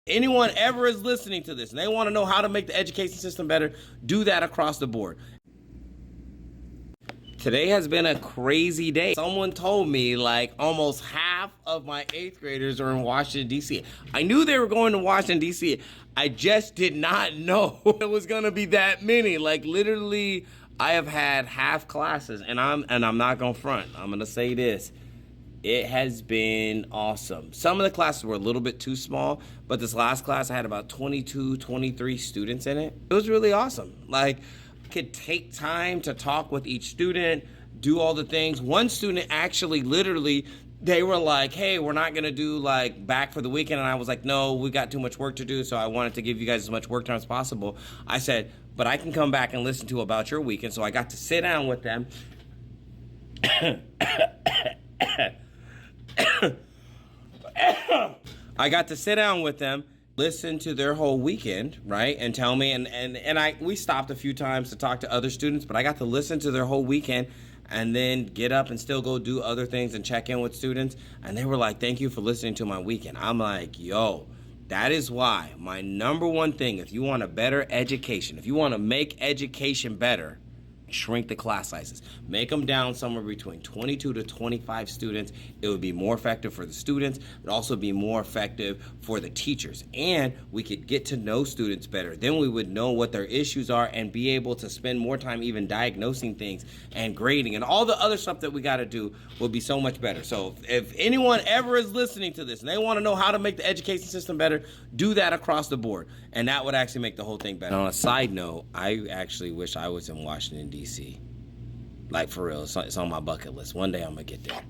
anyone ever is listening to this and they want to know how to make the education system better, do that across the board. Today has been a crazy day. Someone told me like almost half of my 8th graders are in Washington, D.C. I knew they were going to Washington, D.C. I just did not know it was going to be that many. Like literally, I have had half classes, and I'm not going to front. I'm going to say this. It has been awesome. Some of the classes were a little bit too small, but this last class I had about 22, 23 students in it. It was really awesome. Like, could take time to talk with each student, do all the things. One student actually literally, they were like, hey, we're not gonna do like back for the weekend. And I was like, no, we got too much work to do. So I wanted to give you guys as much work time as possible. I said, but I can come back and listen to about your weekend. So I got to sit down with them. I got to sit down with them, listen to their whole weekend, right? And tell me, we stopped a few times to talk to other students, but I got to listen to their whole weekend and then get up and still go do other things and check in with students. And they were like, thank you for listening to my weekend. I'm like, yo, that is why my number one thing, if you want a better education, if you want to make education better, shrink the class sizes. Make them down somewhere between 22 to 25 students. It would be more effective for the students. It would also be more effective for the teachers. And we could get to know students better. Then we would know what their issues are and be able to spend more time even diagnosing things and grading. And all the other stuff that we got to do will be so much better. So if anyone ever is listening to this and they want to know how to make the education system better, do that across the board. And that would actually make the whole thing better. And on a side note, I actually wish I was in Washington, D.C. Like, for real, it's on my bucket list. One day I'm going to get there.